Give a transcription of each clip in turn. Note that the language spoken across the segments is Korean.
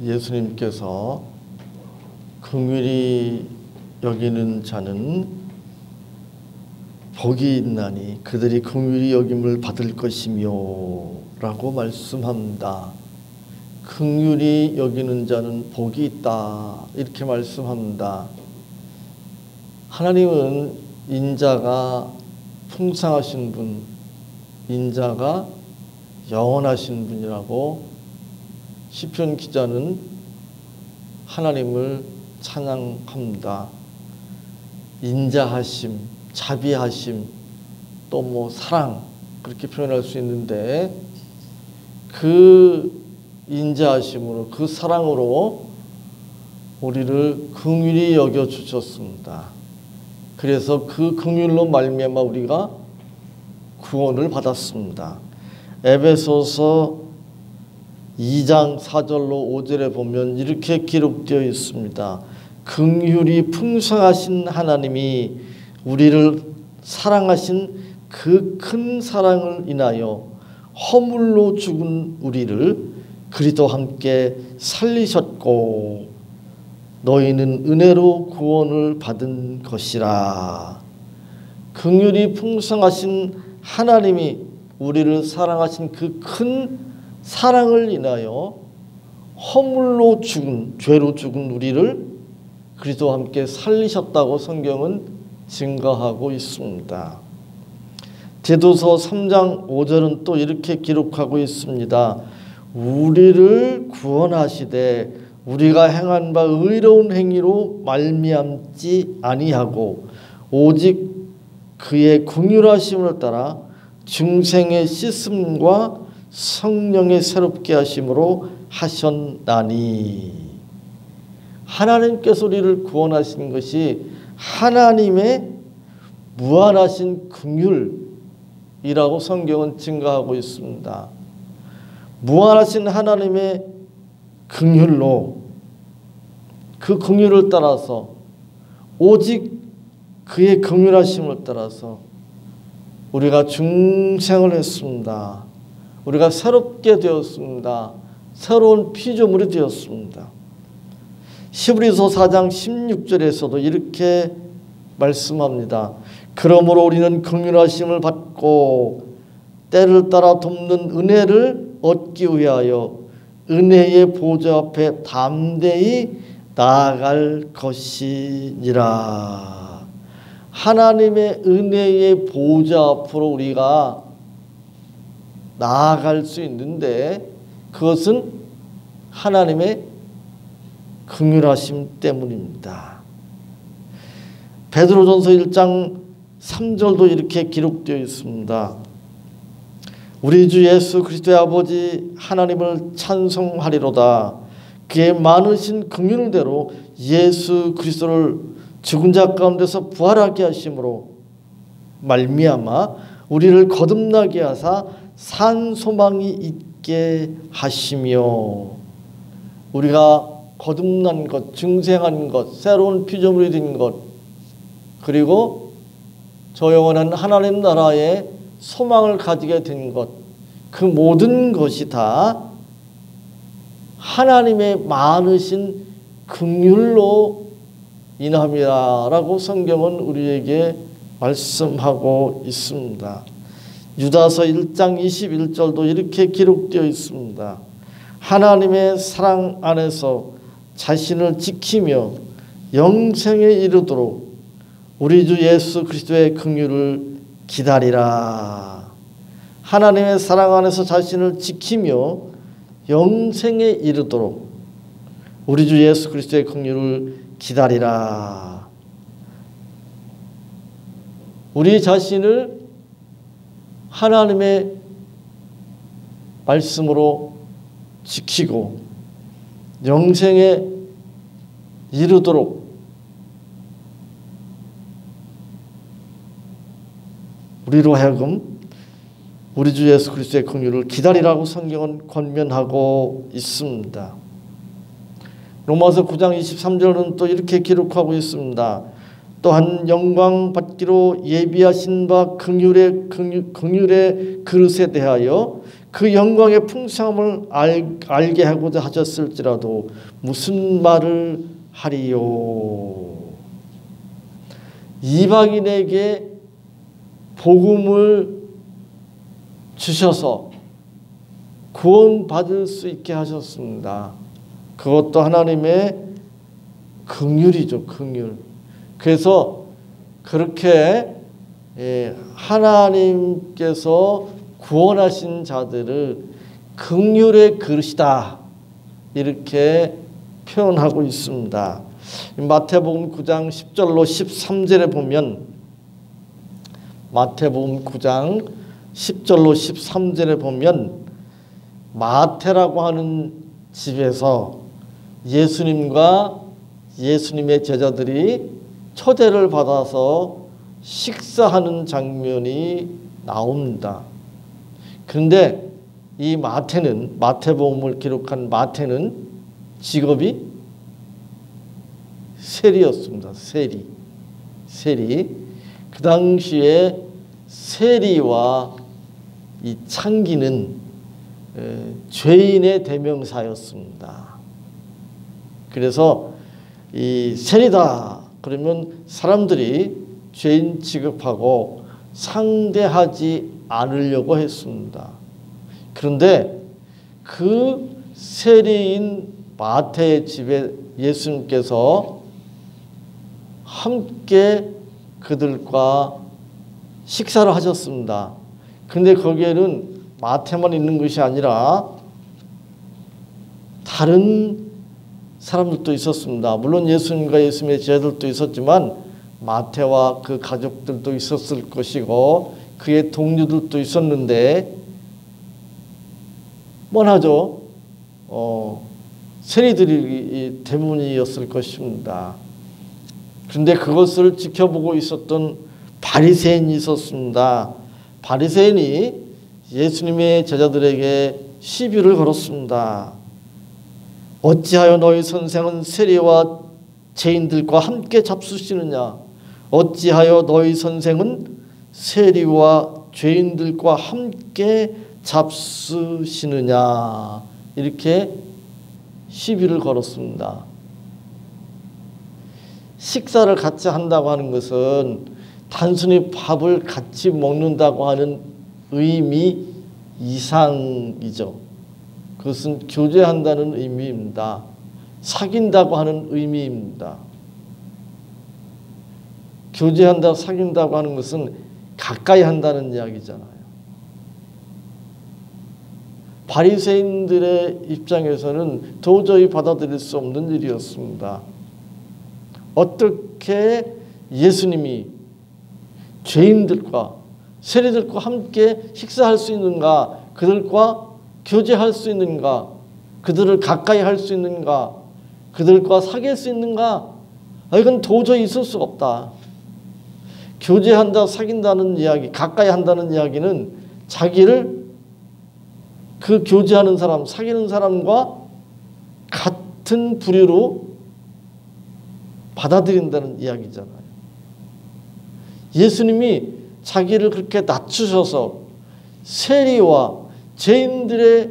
예수님께서 긍휼히 여기는 자는 복이 있나니 그들이 긍휼히 여김을 받을 것이며 라고 말씀합니다. 긍휼히 여기는 자는 복이 있다 이렇게 말씀합니다. 하나님은 인자가 풍성하신 분, 인자가 영원하신 분이라고 시편 기자는 하나님을 찬양합니다. 인자하심, 자비하심, 또 뭐 사랑 그렇게 표현할 수 있는데 그 인자하심으로 그 사랑으로 우리를 긍휼히 여겨 주셨습니다. 그래서 그 긍휼로 말미암아 우리가 구원을 받았습니다. 에베소서 2장 4절로 5절에 보면 이렇게 기록되어 있습니다. 긍휼이 풍성하신 하나님이 우리를 사랑하신 그 큰 사랑을 인하여 허물로 죽은 우리를 그리스도와 함께 살리셨고 너희는 은혜로 구원을 받은 것이라. 긍휼이 풍성하신 하나님이 우리를 사랑하신 그 큰 사랑을 인하여 허물로 죽은, 죄로 죽은 우리를 그리스도와 함께 살리셨다고 성경은 증거하고 있습니다. 디도서 3장 5절은 또 이렇게 기록하고 있습니다. 우리를 구원하시되 우리가 행한 바 의로운 행위로 말미암지 아니하고 오직 그의 긍휼하심을 따라 중생의 씻음과 성령의 새롭게 하심으로 하셨나니. 하나님께서 우리를 구원하신 것이 하나님의 무한하신 긍휼이라고 성경은 증거하고 있습니다. 무한하신 하나님의 긍휼로 그 긍휼을 따라서 오직 그의 긍휼하심을 따라서 우리가 중생을 했습니다. 우리가 새롭게 되었습니다. 새로운 피조물이 되었습니다. 히브리서 4장 16절에서도 이렇게 말씀합니다. 그러므로 우리는 긍휼하심을 받고 때를 따라 돕는 은혜를 얻기 위하여 은혜의 보좌 앞에 담대히 나아갈 것이니라. 하나님의 은혜의 보좌 앞으로 우리가 나아갈 수 있는데 그것은 하나님의 긍휼하심 때문입니다. 베드로전서 1장 3절도 이렇게 기록되어 있습니다. 우리 주 예수 그리스도의 아버지 하나님을 찬송하리로다. 그의 많으신 긍휼대로 예수 그리스도를 죽은 자 가운데서 부활하게 하심으로 말미암아 우리를 거듭나게 하사 산 소망이 있게 하시며, 우리가 거듭난 것, 중생한 것, 새로운 피조물이 된 것, 그리고 저 영원한 하나님 나라의 소망을 가지게 된 것, 그 모든 것이 다 하나님의 많으신 긍휼로 인함이라고 성경은 우리에게 말씀하고 있습니다. 유다서 1장 21절도 이렇게 기록되어 있습니다. 하나님의 사랑 안에서 자신을 지키며 영생에 이르도록 우리 주 예수 그리스도의 긍휼을 기다리라. 하나님의 사랑 안에서 자신을 지키며 영생에 이르도록 우리 주 예수 그리스도의 긍휼을 기다리라. 우리 자신을 하나님의 말씀으로 지키고 영생에 이르도록 우리로 하여금 우리 주 예수 그리스도의 긍휼을 기다리라고 성경은 권면하고 있습니다. 로마서 9장 23절은 또 이렇게 기록하고 있습니다. 또한 영광 받기로 예비하신 바 긍휼의 그릇에 대하여 그 영광의 풍성함을 알게 하고자 하셨을지라도 무슨 말을 하리요. 이방인에게 복음을 주셔서 구원받을 수 있게 하셨습니다. 그것도 하나님의 긍휼이죠. 긍휼. 그래서 그렇게 하나님께서 구원하신 자들을 긍휼의 그릇이다 이렇게 표현하고 있습니다. 마태복음 9장 10절로 13절에 보면 마태복음 9장 10절로 13절에 보면 마태라고 하는 집에서 예수님과 예수님의 제자들이 초대를 받아서 식사하는 장면이 나옵니다. 그런데 이 마태는 마태복음을 기록한 마태는 직업이 세리였습니다. 세리. 그 당시에 세리와 이 창기는 죄인의 대명사였습니다. 그래서 이 세리다 그러면 사람들이 죄인 취급하고 상대하지 않으려고 했습니다. 그런데 그 세리인 마태의 집에 예수님께서 함께 그들과 식사를 하셨습니다. 그런데 거기에는 마태만 있는 것이 아니라 다른 사람들도 있었습니다. 물론 예수님과 예수님의 제자들도 있었지만 마태와 그 가족들도 있었을 것이고 그의 동료들도 있었는데 뻔하죠. 세리들이 대부분이었을 것입니다. 그런데 그것을 지켜보고 있었던 바리새인이 있었습니다. 바리새인이 예수님의 제자들에게 시비를 걸었습니다. 어찌하여 너희 선생은 세리와 죄인들과 함께 잡수시느냐? 어찌하여 너희 선생은 세리와 죄인들과 함께 잡수시느냐? 이렇게 시비를 걸었습니다. 식사를 같이 한다고 하는 것은 단순히 밥을 같이 먹는다고 하는 의미 이상이죠. 그것은 교제한다는 의미입니다. 사귄다고 하는 의미입니다. 교제한다, 사귄다고 하는 것은 가까이 한다는 이야기잖아요. 바리새인들의 입장에서는 도저히 받아들일 수 없는 일이었습니다. 어떻게 예수님이 죄인들과 세리들과 함께 식사할 수 있는가? 그들과 교제할 수 있는가? 그들을 가까이 할 수 있는가? 그들과 사귈 수 있는가? 이건 도저히 있을 수 없다. 교제한다, 사귄다는 이야기, 가까이 한다는 이야기는 자기를 그 교제하는 사람, 사귀는 사람과 같은 부류로 받아들인다는 이야기잖아요. 예수님이 자기를 그렇게 낮추셔서 세리와 죄인들의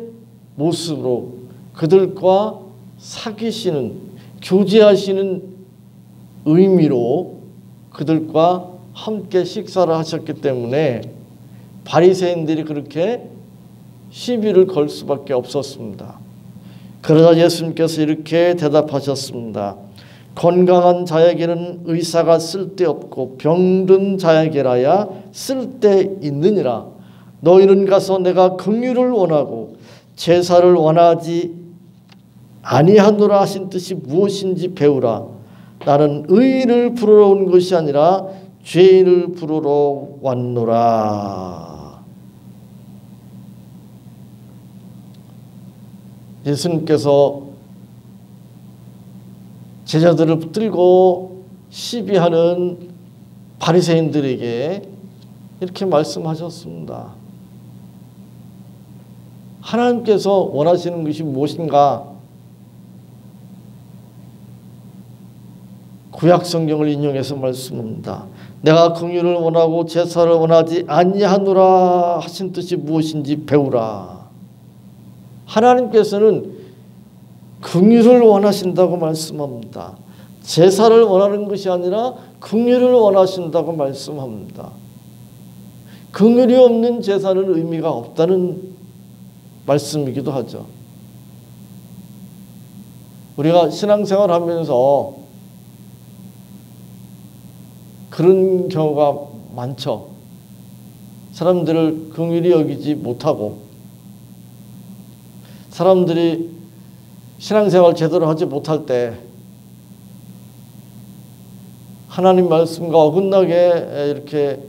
모습으로 그들과 사귀시는, 교제하시는 의미로 그들과 함께 식사를 하셨기 때문에 바리새인들이 그렇게 시비를 걸 수밖에 없었습니다. 그러자 예수님께서 이렇게 대답하셨습니다. 건강한 자에게는 의사가 쓸데없고 병든 자에게라야 쓸데있느니라. 너희는 가서 내가 긍휼을 원하고 제사를 원하지 아니하노라 하신 뜻이 무엇인지 배우라. 나는 의인을 부르러 온 것이 아니라 죄인을 부르러 왔노라. 예수님께서 제자들을 붙들고 시비하는 바리새인들에게 이렇게 말씀하셨습니다. 하나님께서 원하시는 것이 무엇인가? 구약 성경을 인용해서 말씀합니다. 내가 긍휼을 원하고 제사를 원하지 아니하노라 하신 뜻이 무엇인지 배우라. 하나님께서는 긍휼을 원하신다고 말씀합니다. 제사를 원하는 것이 아니라 긍휼을 원하신다고 말씀합니다. 긍휼이 없는 제사는 의미가 없다는 말씀이기도 하죠. 우리가 신앙생활 하면서 그런 경우가 많죠. 사람들을 긍휼히 여기지 못하고 사람들이 신앙생활 제대로 하지 못할 때 하나님 말씀과 어긋나게 이렇게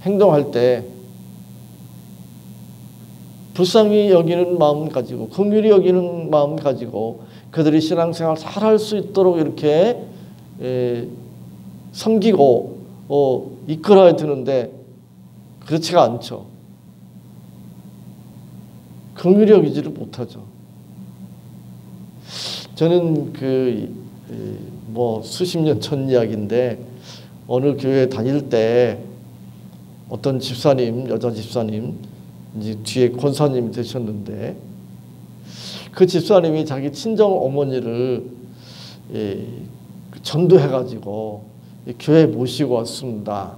행동할 때 불쌍히 여기는 마음 가지고 긍휼히 여기는 마음 가지고 그들이 신앙생활 잘할 수 있도록 이렇게 섬기고 이끌어야 되는데 그렇지가 않죠. 긍휼히 여기지를 못하죠. 저는 수십 년 전 이야기인데 어느 교회 다닐 때 어떤 집사님, 여자 집사님, 이제 뒤에 권사님이 되셨는데 그 집사님이 자기 친정 어머니를 전도해가지고 교회에 모시고 왔습니다.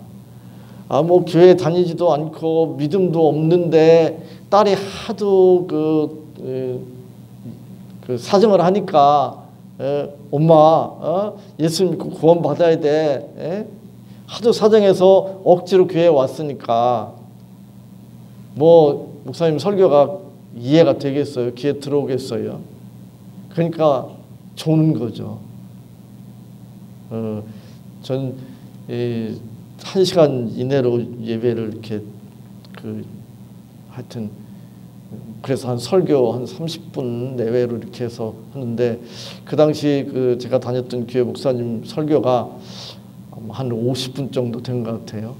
교회 다니지도 않고 믿음도 없는데 딸이 하도 그 사정을 하니까 엄마 예수 믿고 구원 받아야 돼. 하도 사정해서 억지로 교회에 왔으니까 목사님 설교가 이해가 되겠어요? 귀에 들어오겠어요? 그러니까 조는 거죠. 전 1시간 이내로 예배를 이렇게 하여튼 그래서 한 설교 한 30분 내외로 이렇게 해서 하는데 그 당시 제가 다녔던 교회 목사님 설교가 한 50분 정도 된 것 같아요.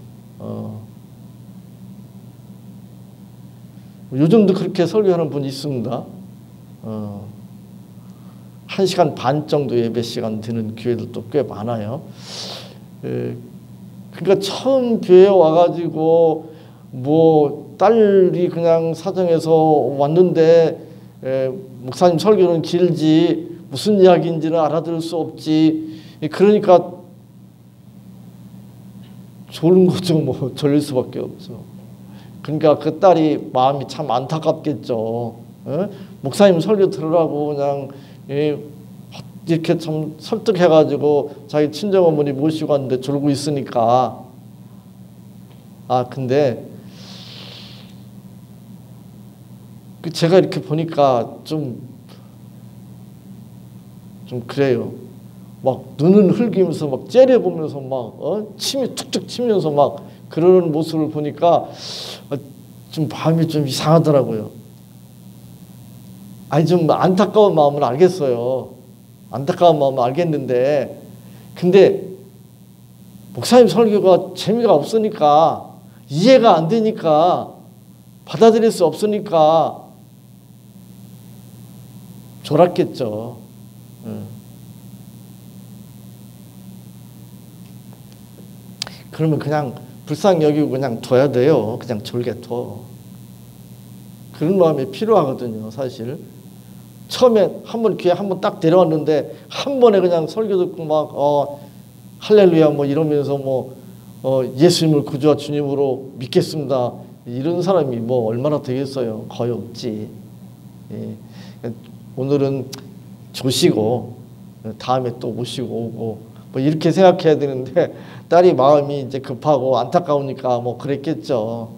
요즘도 그렇게 설교하는 분이 있습니다. 1시간 반 정도 예배 시간 드는 교회들도 꽤 많아요. 그러니까 처음 교회에 와가지고 딸이 그냥 사정해서 왔는데 목사님 설교는 길지 무슨 이야기인지는 알아들을 수 없지. 그러니까 졸은 거죠. 졸릴 수밖에 없죠. 그러니까 그 딸이 마음이 참 안타깝겠죠. 목사님 설교 들으라고 그냥 이렇게 참 설득해가지고 자기 친정어머니 모시고 왔는데 졸고 있으니까. 근데 제가 이렇게 보니까 좀 그래요. 막 눈은 흘기면서 막 째려보면서 막 침이 툭툭 치면서 막 그러는 모습을 보니까 좀 마음이 좀 이상하더라고요. 좀 안타까운 마음은 알겠어요. 안타까운 마음은 알겠는데 근데 목사님 설교가 재미가 없으니까 이해가 안 되니까 받아들일 수 없으니까 졸았겠죠. 그러면 그냥 불쌍히 여기고 그냥 둬야 돼요. 그냥 졸게 둬. 그런 마음이 필요하거든요. 사실 처음에 귀에 한 번 딱 데려왔는데 한 번에 그냥 설교 듣고 막 할렐루야 이러면서 예수님을 구주와 주님으로 믿겠습니다. 이런 사람이 얼마나 되겠어요. 거의 없지. 오늘은 조시고 다음에 또 모시고 오고 이렇게 생각해야 되는데 딸이 마음이 이제 급하고 안타까우니까 그랬겠죠.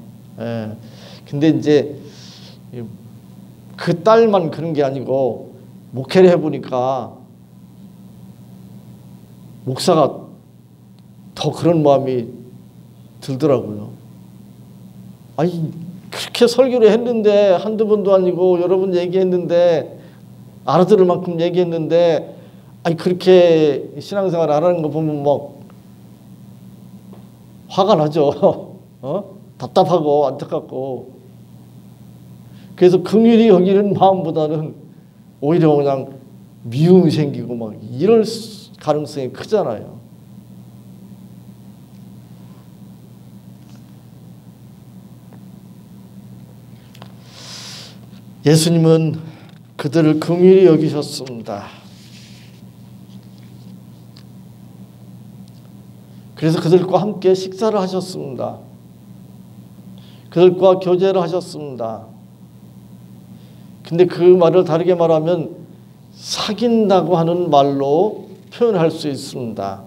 근데 이제 그 딸만 그런 게 아니고 목회를 해보니까 목사가 더 그런 마음이 들더라고요. 그렇게 설교를 했는데 한두 번도 아니고 여러 번 얘기했는데 알아들을 만큼 얘기했는데 그렇게 신앙생활 안 하는 거 보면 화가 나죠. 답답하고 안타깝고. 그래서 긍휼히 여기는 마음보다는 오히려 그냥 미움이 생기고 이럴 가능성이 크잖아요. 예수님은 그들을 긍휼히 여기셨습니다. 그래서 그들과 함께 식사를 하셨습니다. 그들과 교제를 하셨습니다. 근데 그 말을 다르게 말하면 사귄다고 하는 말로 표현할 수 있습니다.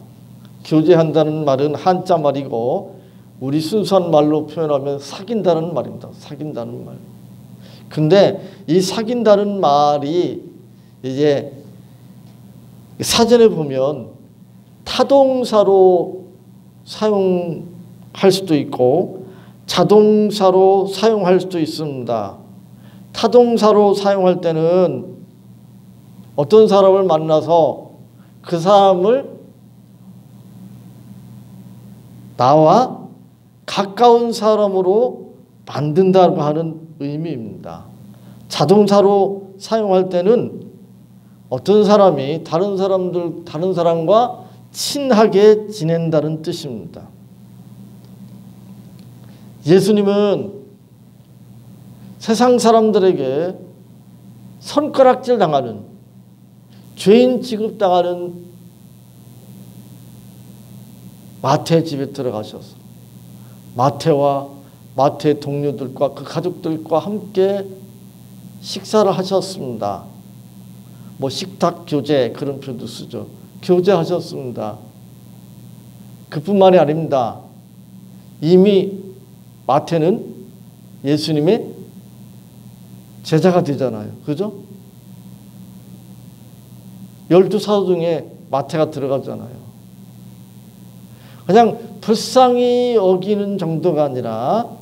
교제한다는 말은 한자 말이고 우리 순수한 말로 표현하면 사귄다는 말입니다. 사귄다는 말. 근데 이 사귄다는 말이 이제 사전에 보면 타동사로 사용할 수도 있고 자동사로 사용할 수도 있습니다. 타동사로 사용할 때는 어떤 사람을 만나서 그 사람을 나와 가까운 사람으로 만든다고 하는 의미입니다. 자동사로 사용할 때는 어떤 사람이 다른 사람과 친하게 지낸다는 뜻입니다. 예수님은 세상 사람들에게 손가락질 당하는 죄인 취급당하는 마태 집에 들어가셔서 마태와 마태의 동료들과 그 가족들과 함께 식사를 하셨습니다. 뭐 식탁 교제 그런 표현도 쓰죠. 교제하셨습니다. 그뿐만이 아닙니다. 이미 마태는 예수님의 제자가 되잖아요. 그죠? 12사도 중에 마태가 들어가잖아요. 그냥 불쌍히 여기는 정도가 아니라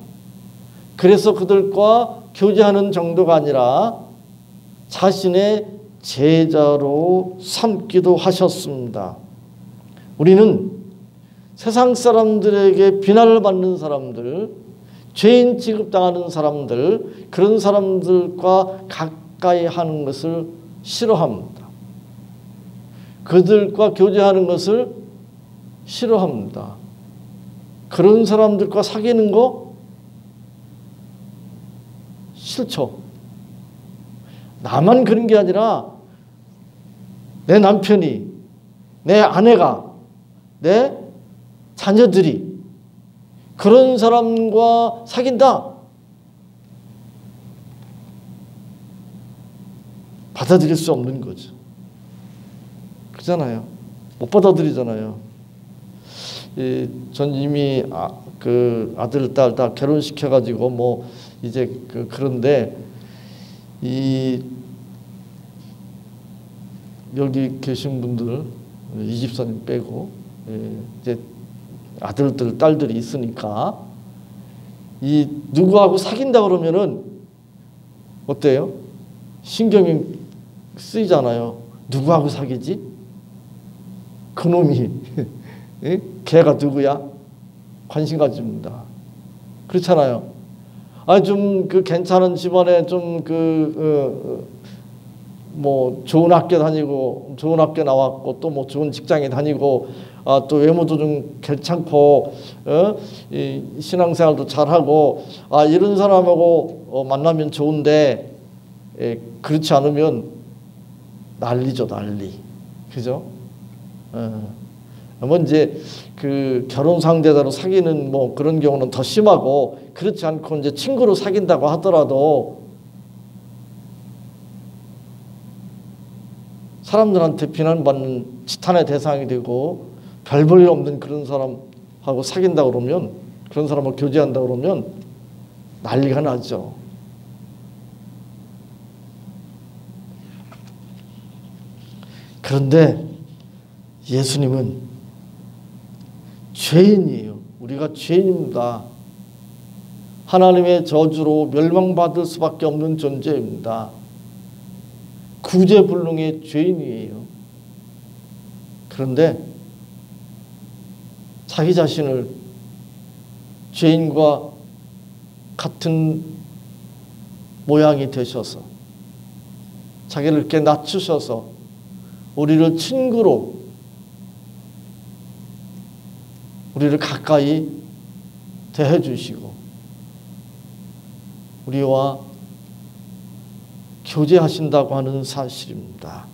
그래서 그들과 교제하는 정도가 아니라 자신의 제자로 삼기도 하셨습니다. 우리는 세상 사람들에게 비난을 받는 사람들, 죄인 취급당하는 사람들, 그런 사람들과 가까이 하는 것을 싫어합니다. 그들과 교제하는 것을 싫어합니다. 그런 사람들과 사귀는 거 싫죠. 나만 그런 게 아니라 내 남편이, 내 아내가, 내 자녀들이 그런 사람과 사귄다. 받아들일 수 없는 거죠. 그렇잖아요. 못 받아들이잖아요. 전 이미 그 아들, 딸 다 결혼시켜가지고 뭐 이제 그런데 여기 계신 분들 이 집사님 빼고 이제 아들들, 딸들이 있으니까 누구하고 사귄다 그러면은 어때요? 신경이 쓰이잖아요. 누구하고 사귀지? 그놈이 걔가 누구야? 관심 가집니다. 그렇잖아요. 좀 괜찮은 집안에 좀 뭐 좋은 학교 다니고 좋은 학교 나왔고 또 뭐 좋은 직장에 다니고 또 외모도 좀 괜찮고 이 신앙생활도 잘하고 이런 사람하고 만나면 좋은데 그렇지 않으면 난리죠, 난리. 그죠? 뭐 이제 그 결혼 상대자로 사귀는 뭐 그런 경우는 더 심하고 그렇지 않고 이제 친구로 사귄다고 하더라도 사람들한테 비난받는 지탄의 대상이 되고 별 볼 일 없는 그런 사람하고 사귄다 그러면 그런 사람하고 교제한다 그러면 난리가 나죠. 그런데 예수님은 죄인이에요. 우리가 죄인입니다. 하나님의 저주로 멸망받을 수밖에 없는 존재입니다. 구제불능의 죄인이에요. 그런데 자기 자신을 죄인과 같은 모양이 되셔서 자기를 이렇게 낮추셔서 우리를 친구로 우리를 가까이 대해 주시고 우리와 교제하신다고 하는 사실입니다.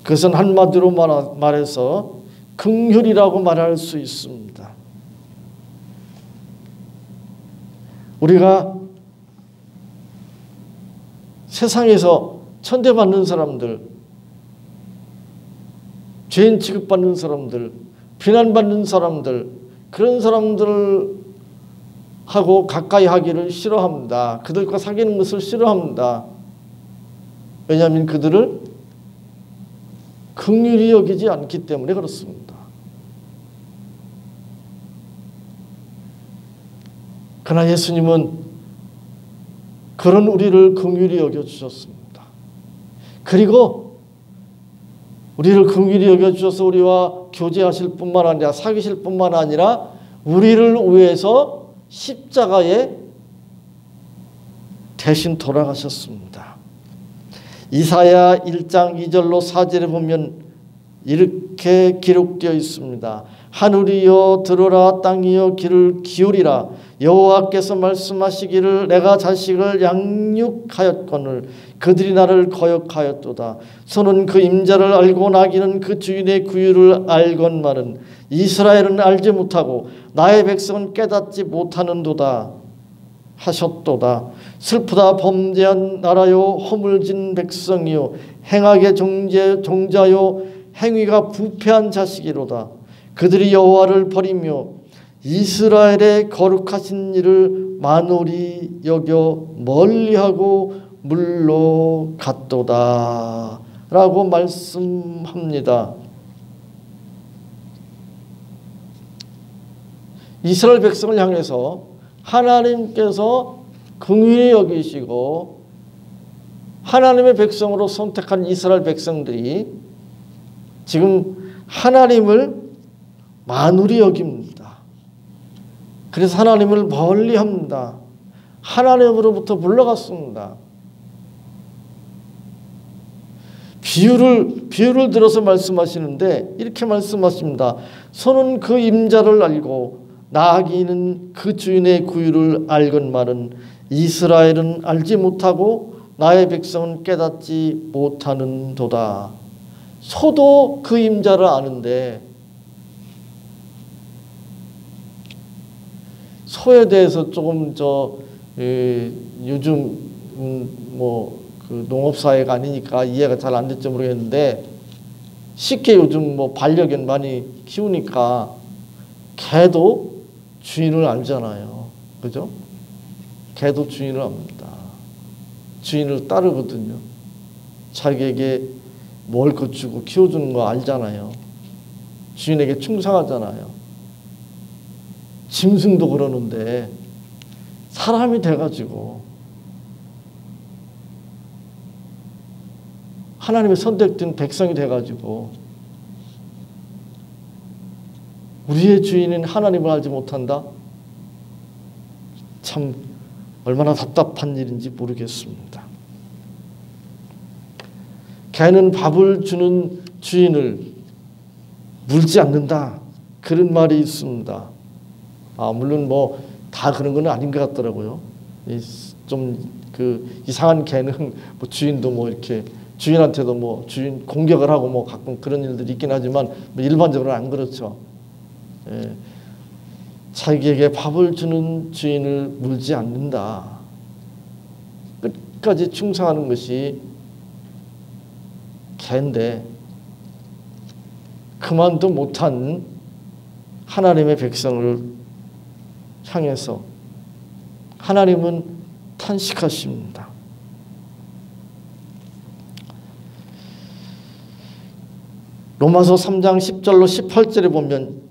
그것은 한마디로 말해서 긍휼이라고 말할 수 있습니다. 우리가 세상에서 천대받는 사람들, 죄인 취급받는 사람들, 비난받는 사람들, 그런 사람들하고 가까이 하기를 싫어합니다. 그들과 사귀는 것을 싫어합니다. 왜냐하면 그들을 긍휼히 여기지 않기 때문에 그렇습니다. 그러나 예수님은 그런 우리를 긍휼히 여겨주셨습니다. 그리고 우리를 긍휼히 여겨주셔서 우리와 교제하실 뿐만 아니라 사귀실 뿐만 아니라 우리를 위해서 십자가에 대신 돌아가셨습니다. 이사야 1장 2절로 4절에 보면 이렇게 기록되어 있습니다. 하늘이여 들으라, 땅이여 귀를 기울이라. 여호와께서 말씀하시기를 내가 자식을 양육하였거늘 그들이 나를 거역하였도다. 소는 그 임자를 알고 나귀는 그 주인의 구유를 알건만은 이스라엘은 알지 못하고 나의 백성은 깨닫지 못하는도다 하셨도다. 슬프다 범죄한 나라요 허물진 백성이요 행악의 종자요 행위가 부패한 자식이로다. 그들이 여호와를 버리며 이스라엘의 거룩하신 일을 만홀히 여겨 멀리하고 물러갔도다 라고 말씀합니다. 이스라엘 백성을 향해서 하나님께서 긍휼히 여기시고 하나님의 백성으로 선택한 이스라엘 백성들이 지금 하나님을 만홀히 여깁니다. 그래서 하나님을 멀리합니다. 하나님으로부터 물러갔습니다. 비유를 들어서 말씀하시는데 이렇게 말씀하십니다. 소는 그 임자를 알고 나귀는 그 주인의 구유를 알건만은 이스라엘은 알지 못하고 나의 백성은 깨닫지 못하는도다. 소도 그 임자를 아는데 소에 대해서 조금 요즘 그 농업사회가 아니니까 이해가 잘 안 될지 모르겠는데 쉽게 요즘 반려견 많이 키우니까 개도 주인을 알잖아요. 그죠? 개도 주인을 압니다. 주인을 따르거든요. 자기에게 먹을 것 주고 키워주는 거 알잖아요. 주인에게 충성하잖아요. 짐승도 그러는데 사람이 돼가지고 하나님의 선택된 백성이 돼가지고 우리의 주인은 하나님을 알지 못한다? 참 얼마나 답답한 일인지 모르겠습니다. 개는 밥을 주는 주인을 물지 않는다. 그런 말이 있습니다. 물론 다 그런 건 아닌 것 같더라고요. 좀 그 이상한 개는 주인도 이렇게 주인한테도 주인 공격을 하고 가끔 그런 일들이 있긴 하지만 일반적으로는 안 그렇죠. 예. 자기에게 밥을 주는 주인을 물지 않는다. 끝까지 충성하는 것이 개인데 그만도 못한 하나님의 백성을 향해서 하나님은 탄식하십니다. 로마서 3장 10절로 18절에 보면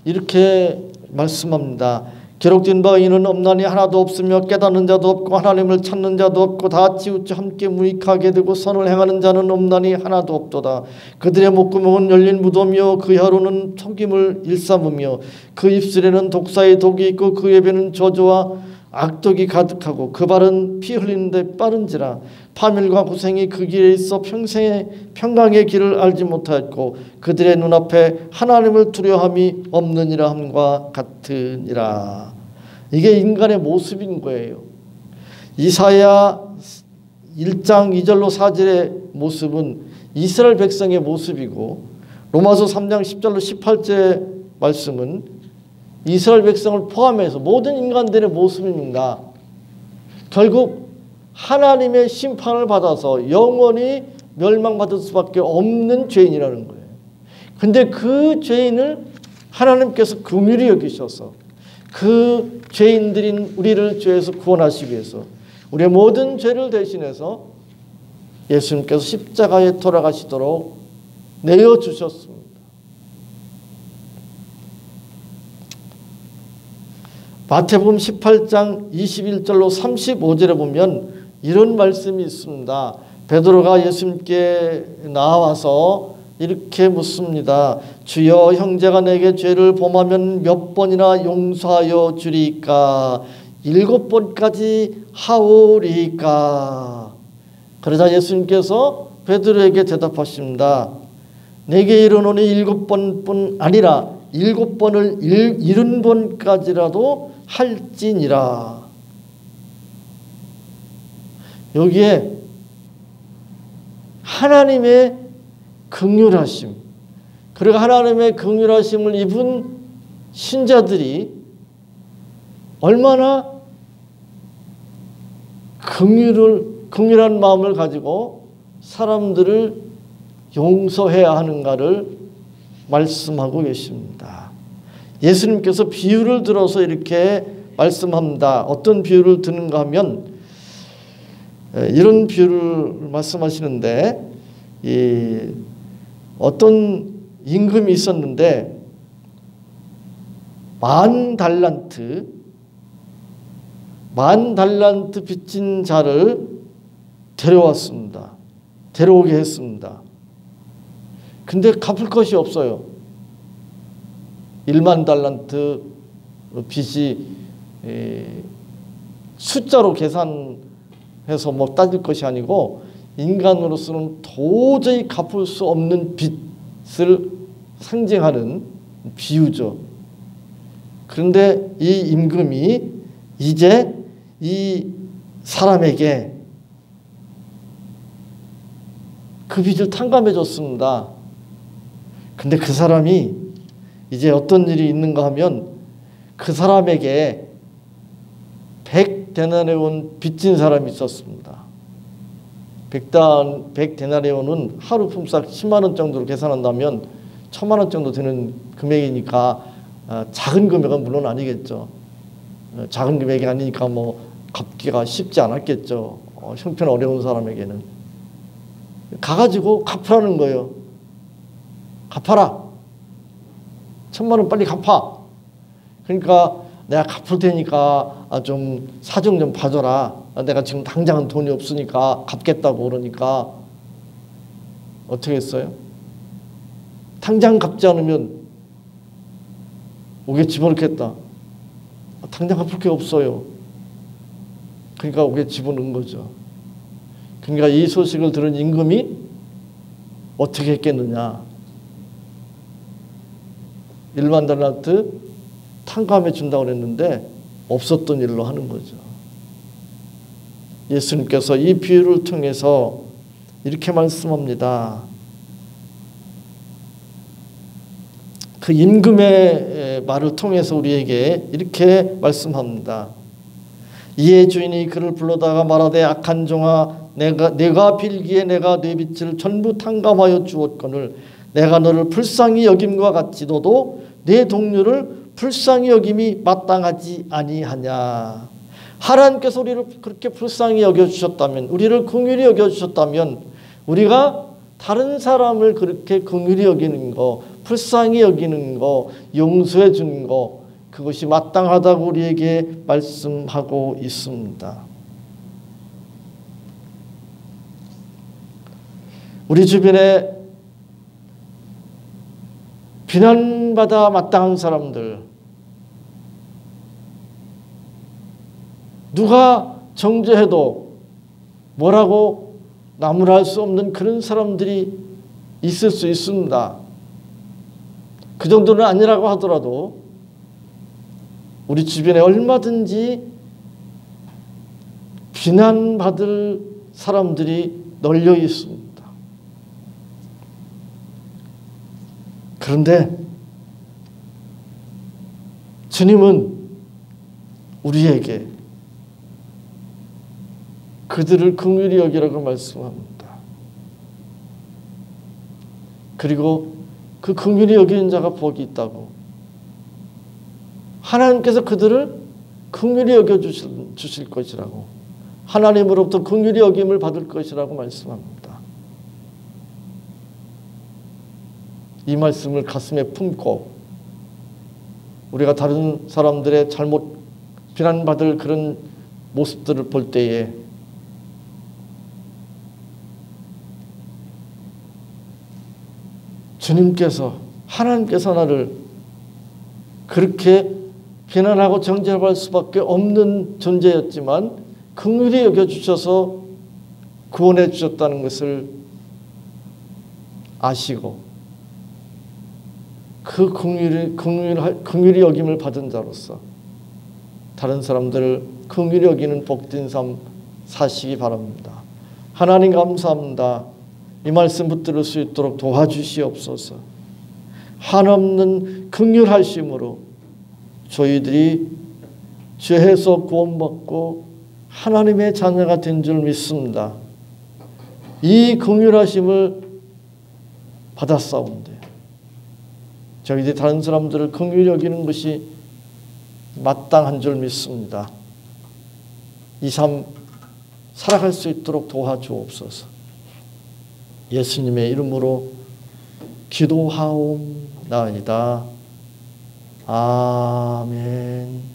이렇게 말씀합니다. 기록된 바 이는 없나니 하나도 없으며 깨닫는 자도 없고 하나님을 찾는 자도 없고 다 치우쳐 함께 무익하게 되고 선을 행하는 자는 없나니 하나도 없도다. 그들의 목구멍은 열린 무덤이요 그 혀로는 속임을 일삼으며 그 입술에는 독사의 독이 있고 그 입에는 저주와 악독이 가득하고 그 발은 피 흘리는 데 빠른지라. 파멸과 고생이 그 길에 있어 평강의 길을 알지 못하였고 그들의 눈앞에 하나님을 두려움이 없느니라 함과 같으니라. 이게 인간의 모습인 거예요. 이사야 1장 2절로 4절의 모습은 이스라엘 백성의 모습이고 로마서 3장 10절로 18절의 말씀은 이스라엘 백성을 포함해서 모든 인간들의 모습입니다. 결국 하나님의 심판을 받아서 영원히 멸망받을 수밖에 없는 죄인이라는 거예요. 근데 그 죄인을 하나님께서 긍휼히 여기셔서 그 죄인들인 우리를 죄에서 구원하시기 위해서 우리의 모든 죄를 대신해서 예수님께서 십자가에 돌아가시도록 내어주셨습니다. 마태복음 18장 21절로 35절에 보면 이런 말씀이 있습니다. 베드로가 예수님께 나와서 이렇게 묻습니다. 주여, 형제가 내게 죄를 범하면 몇 번이나 용서하여 주리까? 7번까지 하오리까? 그러자 예수님께서 베드로에게 대답하십니다. 내게 이르노니 7번뿐 아니라 7번을 70번까지라도 할지니라. 여기에 하나님의 긍휼하심, 그리고 하나님의 긍휼하심을 입은 신자들이 얼마나 긍휼한 마음을 가지고 사람들을 용서해야 하는가를 말씀하고 계십니다. 예수님께서 비유를 들어서 이렇게 말씀합니다. 어떤 비유를 드는가 하면 이런 비유를 말씀하시는데, 어떤 임금이 있었는데 10,000달란트 빚진 자를 데려왔습니다. 데려오게 했습니다. 근데 갚을 것이 없어요. 10,000달란트 빚이 숫자로 계산해서 뭐 따질 것이 아니고 인간으로서는 도저히 갚을 수 없는 빚을 상징하는 비유죠. 그런데 이 임금이 이제 이 사람에게 그 빚을 탕감해 줬습니다. 근데 그 사람이 이제 어떤 일이 있는가 하면 그 사람에게 100데나리온 빚진 사람이 있었습니다. 100데나리온은 하루 품삯 10만 원 정도로 계산한다면 1,000만 원 정도 되는 금액이니까 작은 금액은 물론 아니겠죠. 작은 금액이 아니니까 뭐 갚기가 쉽지 않았겠죠. 형편 어려운 사람에게는. 가가지고 갚으라는 거예요. 갚아라. 1,000만 원 빨리 갚아. 그러니까 내가 갚을 테니까 좀 사정 좀 봐줘라. 내가 지금 당장은 돈이 없으니까 갚겠다고 그러니까 어떻게 했어요? 당장 갚지 않으면 옥에 집어넣겠다. 당장 갚을 게 없어요. 그러니까 옥에 집어넣은 거죠. 그러니까 이 소식을 들은 임금이 어떻게 했겠느냐. 10,000달란트 탕감해 준다고 그랬는데 없었던 일로 하는 거죠. 예수님께서 이 비유를 통해서 이렇게 말씀합니다. 그 임금의 말을 통해서 우리에게 이렇게 말씀합니다. 이에 주인이 그를 불러다가 말하되 악한 종아, 내가 빌기에 내가 네 빚을 전부 탕감하여 주었거늘 내가 너를 불쌍히 여김과 같이 너도 내 동료를 불쌍히 여김이 마땅하지 아니하냐. 하나님께서 우리를 그렇게 불쌍히 여겨주셨다면, 우리를 긍휼히 여겨주셨다면 우리가 다른 사람을 그렇게 긍휼히 여기는 거, 불쌍히 여기는 거, 용서해 주는 거, 그것이 마땅하다고 우리에게 말씀하고 있습니다. 우리 주변에 비난받아 마땅한 사람들, 누가 정죄해도 뭐라고 나무랄 수 없는 그런 사람들이 있을 수 있습니다. 그 정도는 아니라고 하더라도 우리 주변에 얼마든지 비난받을 사람들이 널려 있습니다. 그런데 주님은 우리에게 그들을 긍휼히 여기라고 말씀합니다. 그리고 그 긍휼히 여기는 자가 복이 있다고, 하나님께서 그들을 긍휼히 여겨 주실 것이라고, 하나님으로부터 긍휼히 여김을 받을 것이라고 말씀합니다. 이 말씀을 가슴에 품고 우리가 다른 사람들의 잘못 비난받을 그런 모습들을 볼 때에 주님께서, 하나님께서 나를 그렇게 비난하고 정죄할 수밖에 없는 존재였지만 긍휼히 여겨주셔서 구원해 주셨다는 것을 아시고 그 긍휼히 여김을 받은 자로서 다른 사람들을 긍휼히 여기는 복된 삶 사시기 바랍니다. 하나님 감사합니다. 이 말씀 붙들을 수 있도록 도와주시옵소서. 한없는 긍휼하심으로 저희들이 죄에서 구원받고 하나님의 자녀가 된 줄 믿습니다. 이 긍휼하심을 받았사온데 저희들이 다른 사람들을 긍휼히 여기는 것이 마땅한 줄 믿습니다. 이 삶 살아갈 수 있도록 도와주옵소서. 예수님의 이름으로 기도하옵나이다. 아멘.